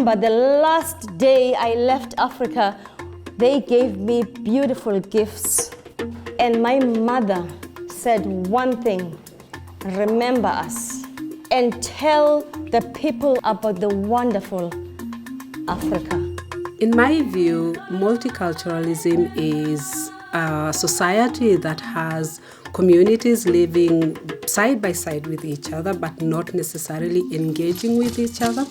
remember the last day I left Africa, they gave me beautiful gifts. And my mother said one thing: remember us and tell the people about the wonderful Africa. In my view, multiculturalism is a society that has communities living side by side with each other, but not necessarily engaging with each other.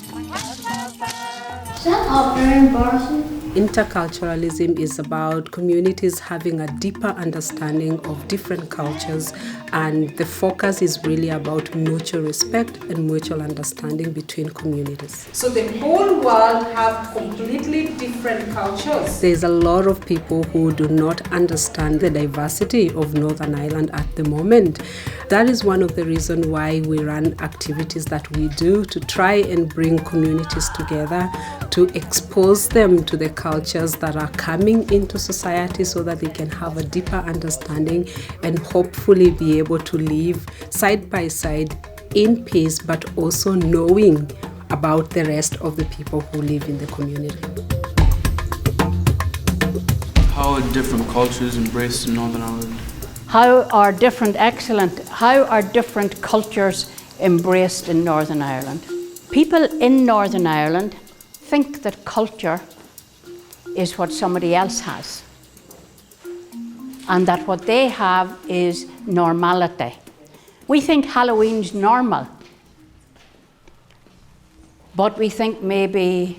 Is that up there embarrassing? Interculturalism is about communities having a deeper understanding of different cultures, and the focus is really about mutual respect and mutual understanding between communities. So the whole world have completely different cultures. There's a lot of people who do not understand the diversity of Northern Ireland at the moment. That is one of the reasons why we run activities that we do to try and bring communities together, to expose them to the cultures that are coming into society so that they can have a deeper understanding and hopefully be able to live side by side in peace, but also knowing about the rest of the people who live in the community. How are different cultures embraced in Northern Ireland? How are different cultures embraced in Northern Ireland? People in Northern Ireland think that culture is what somebody else has, and that what they have is normality. We think Halloween's normal, but we think maybe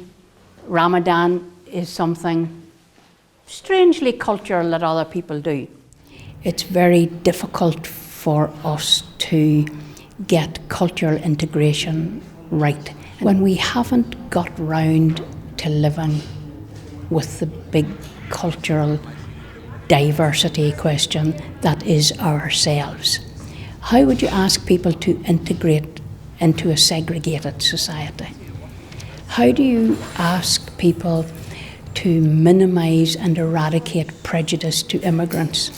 Ramadan is something strangely cultural that other people do. It's very difficult for us to get cultural integration right when we haven't got round to living with the big cultural diversity question that is ourselves. How would you ask people to integrate into a segregated society? How do you ask people to minimise and eradicate prejudice to immigrants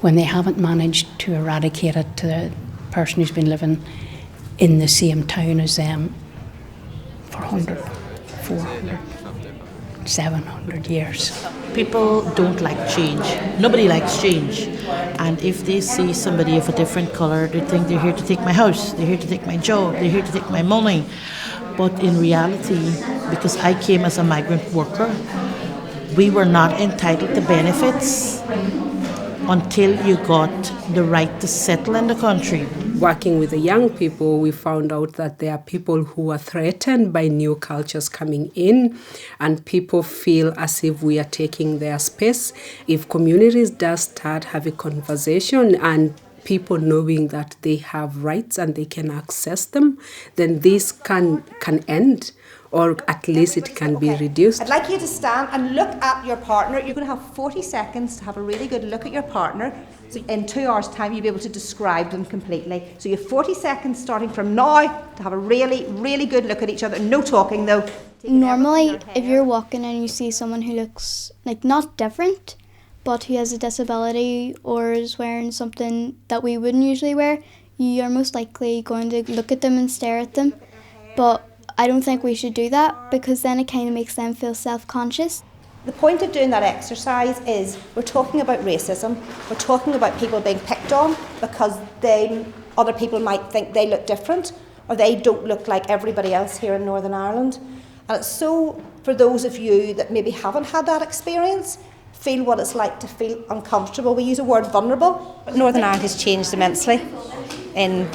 when they haven't managed to eradicate it to the person who's been living in the same town as them for 100, 400, 700 years? People don't like change. Nobody likes change. And if they see somebody of a different colour, they think they're here to take my house, they're here to take my job, they're here to take my money. But in reality, because I came as a migrant worker, we were not entitled to benefits until you got the right to settle in the country. Working with the young people, we found out that there are people who are threatened by new cultures coming in, and people feel as if we are taking their space. If communities just start having conversation and people knowing that they have rights and they can access them, then this can end, or at least it can be reduced. I'd like you to stand and look at your partner. You're going to have 40 seconds to have a really good look at your partner. So in 2 hours' time, you'll be able to describe them completely. So you have 40 seconds starting from now to have a really, really good look at each other. No talking though. Normally, if you're walking and you see someone who looks like not different, but who has a disability or is wearing something that we wouldn't usually wear, you are most likely going to look at them and stare at them. But I don't think we should do that, because then it kind of makes them feel self-conscious. The point of doing that exercise is we're talking about racism. We're talking about people being picked on because other people might think they look different or they don't look like everybody else here in Northern Ireland. And it's so, for those of you that maybe haven't had that experience, feel what it's like to feel uncomfortable. We use the word vulnerable. But Northern Ireland has changed immensely in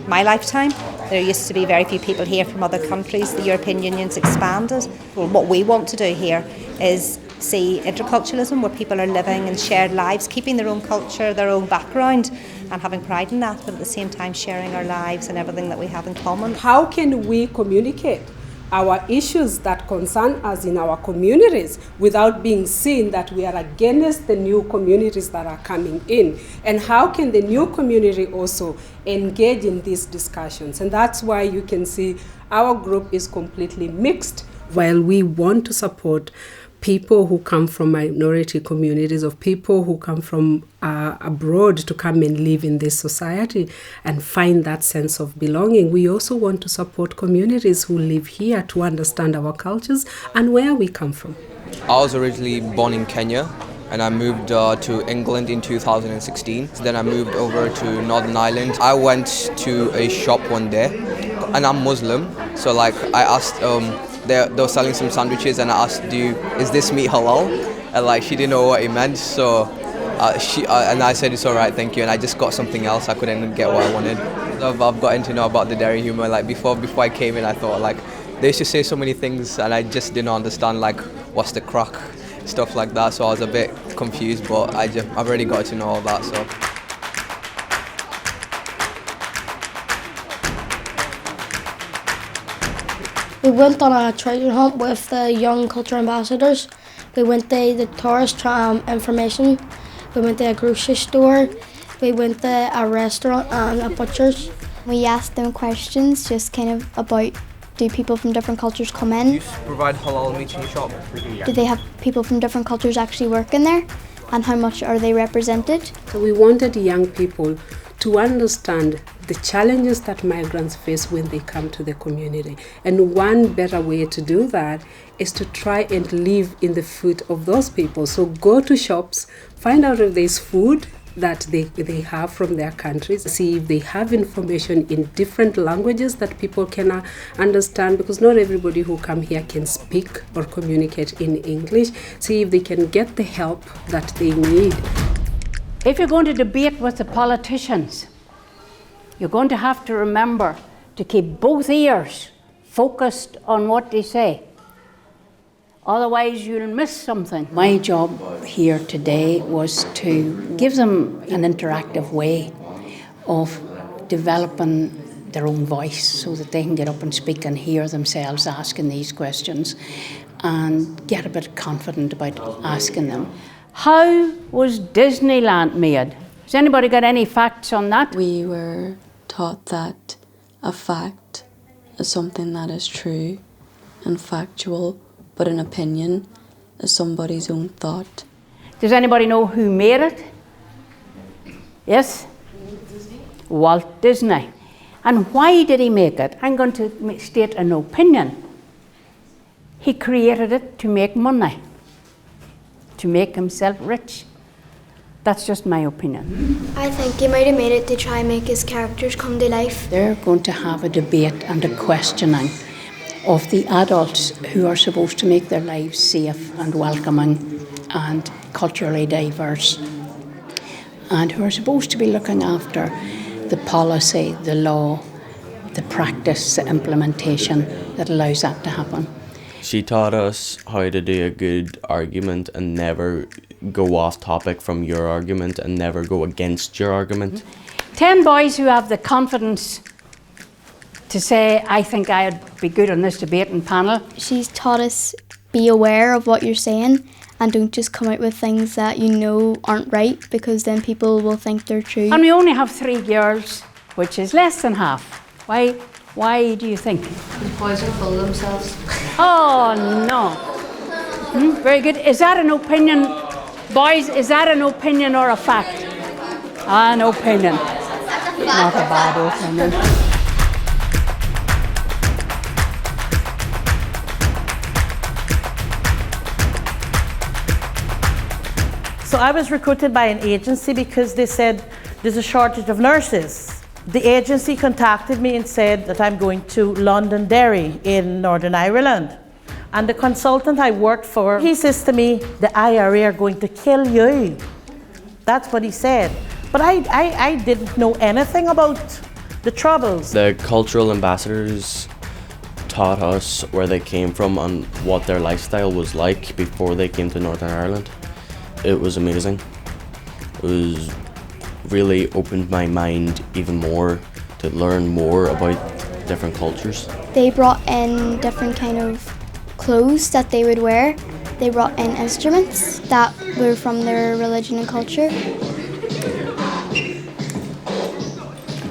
my lifetime. There used to be very few people here from other countries. The European Union's expanded. Well, what we want to do here is see interculturalism, where people are living in shared lives, keeping their own culture, their own background, and having pride in that, but at the same time sharing our lives and everything that we have in common. How can we communicate our issues that concern us in our communities without being seen that we are against the new communities that are coming in? And how can the new community also engage in these discussions? And that's why you can see our group is completely mixed. While we want to support people who come from minority communities, of people who come from abroad to come and live in this society and find that sense of belonging. We also want to support communities who live here to understand our cultures and where we come from. I was originally born in Kenya, and I moved to England in 2016. Then I moved over to Northern Ireland. I went to a shop one day, and I'm Muslim, so like I asked, they were selling some sandwiches, and I asked, is this meat halal? And like she didn't know what it meant, so and I said it's alright, thank you, and I just got something else. I couldn't get what I wanted. I've gotten to know about the dairy humour. Like before I came in, I thought like they used to say so many things, and I just didn't understand like what's the crack, stuff like that. So I was a bit confused, but I've already got to know all that. So. We went on a treasure hunt with the young culture ambassadors. We went to the tourist information. We went to a grocery store. We went to a restaurant and a butcher's. We asked them questions just kind of about, do people from different cultures come in? Do you provide halal meat in your shop? Do they have people from different cultures actually work in there? And how much are they represented? So we wanted young people to understand the challenges that migrants face when they come to the community. And one better way to do that is to try and live in the food of those people. So go to shops, find out if there's food that they have from their countries, see if they have information in different languages that people can understand, because not everybody who come here can speak or communicate in English. See if they can get the help that they need. If you're going to debate with the politicians, you're going to have to remember to keep both ears focused on what they say. Otherwise, you'll miss something. My job here today was to give them an interactive way of developing their own voice so that they can get up and speak and hear themselves asking these questions and get a bit confident about asking them. How was Disneyland made? Has anybody got any facts on that? We were taught that a fact is something that is true and factual, but an opinion is somebody's own thought. Does anybody know who made it? Yes? Walt Disney. And why did he make it? I'm going to state an opinion. He created it to make money, to make himself rich. That's just my opinion. I think he might have made it to try and make his characters come to life. They're going to have a debate and a questioning of the adults who are supposed to make their lives safe and welcoming and culturally diverse, and who are supposed to be looking after the policy, the law, the practice, the implementation that allows that to happen. She taught us how to do a good argument and never go off topic from your argument and never go against your argument. 10 boys who have the confidence to say, I think I'd be good on this debating panel. She's taught us be aware of what you're saying and don't just come out with things that you know aren't right, because then people will think they're true. And we only have 3 girls, which is less than half. Why do you think? The boys are full of themselves. Oh, no. Very good. Is that an opinion? Boys, is that an opinion or a fact? An opinion. Not a bad opinion. So I was recruited by an agency because they said there's a shortage of nurses. The agency contacted me and said that I'm going to Londonderry in Northern Ireland. And the consultant I worked for, he says to me, the IRA are going to kill you. That's what he said. But I didn't know anything about the troubles. The cultural ambassadors taught us where they came from and what their lifestyle was like before they came to Northern Ireland. It was amazing. It was really opened my mind even more to learn more about different cultures. They brought in different kind of clothes that they would wear. They brought in instruments that were from their religion and culture.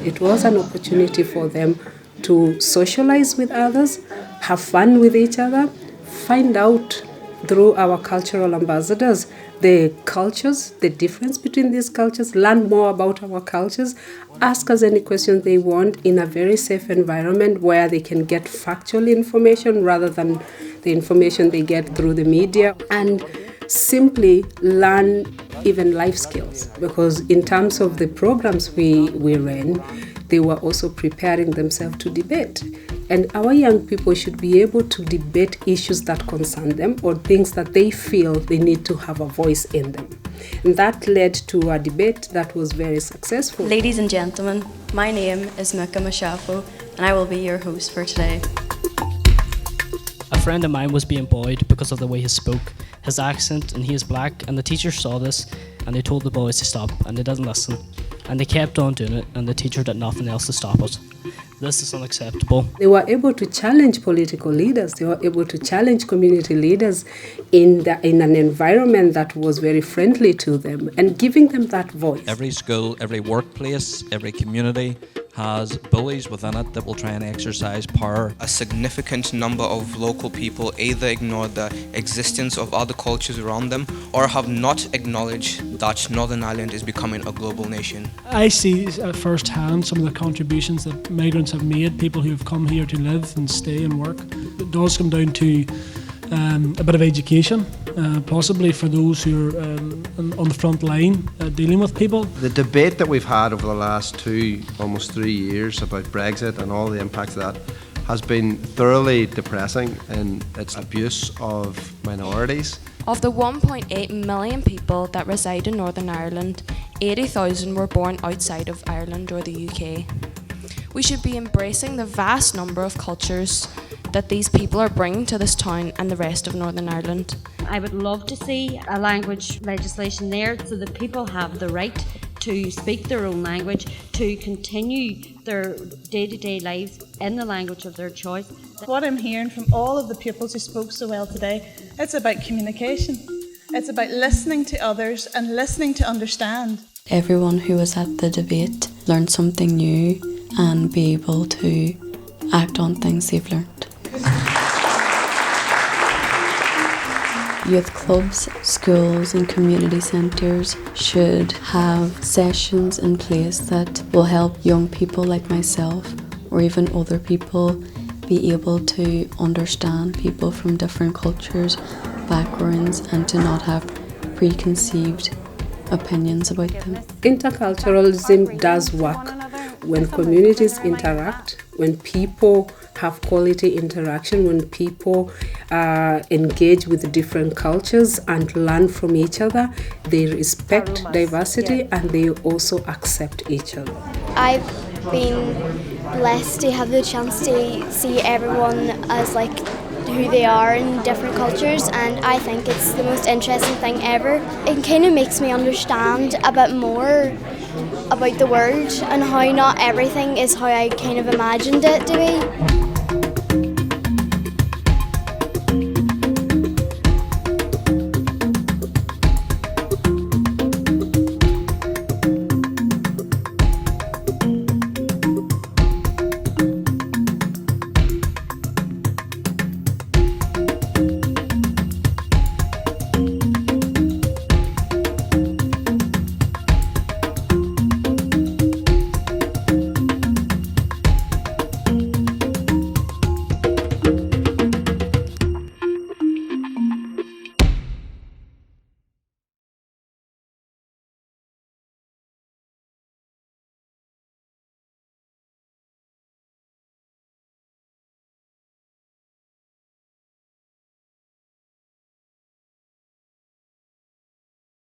It was an opportunity for them to socialize with others, have fun with each other, find out through our cultural ambassadors, the cultures, the difference between these cultures, learn more about our cultures, ask us any questions they want in a very safe environment where they can get factual information rather than the information they get through the media, and simply learn even life skills. Because in terms of the programs we ran, they were also preparing themselves to debate. And our young people should be able to debate issues that concern them or things that they feel they need to have a voice in them. And that led to a debate that was very successful. Ladies and gentlemen, my name is Mika Mashafo and I will be your host for today. A friend of mine was being bullied because of the way he spoke, his accent, and he is black, and the teachers saw this and they told the boys to stop, and they didn't listen. And they kept on doing it, and the teacher did nothing else to stop it. This is unacceptable. They were able to challenge political leaders. They were able to challenge community leaders in an environment that was very friendly to them and giving them that voice. Every school, every workplace, every community has bullies within it that will try and exercise power. A significant number of local people either ignore the existence of other cultures around them or have not acknowledged that Northern Ireland is becoming a global nation. I see firsthand some of the contributions that migrants have made, people who have come here to live and stay and work. It does come down to a bit of education, possibly for those who are on the front line dealing with people. The debate that we've had over the last almost 3 years about Brexit and all the impacts of that has been thoroughly depressing in its abuse of minorities. Of the 1.8 million people that reside in Northern Ireland, 80,000 were born outside of Ireland or the UK. We should be embracing the vast number of cultures that these people are bringing to this town and the rest of Northern Ireland. I would love to see a language legislation there so that people have the right to speak their own language, to continue their day-to-day lives in the language of their choice. What I'm hearing from all of the pupils who spoke so well today, it's about communication. It's about listening to others and listening to understand. Everyone who was at the debate learned something new and be able to act on things they've learned. Youth clubs, schools and community centres should have sessions in place that will help young people like myself or even other people be able to understand people from different cultures, backgrounds, and to not have preconceived opinions about them. Interculturalism does work when communities interact, when people have quality interaction, when people engage with different cultures and learn from each other, they respect diversity and they also accept each other. I've been blessed to have the chance to see everyone as like who they are in different cultures, and I think it's the most interesting thing ever. It kind of makes me understand a bit more about the world and how not everything is how I kind of imagined it to be.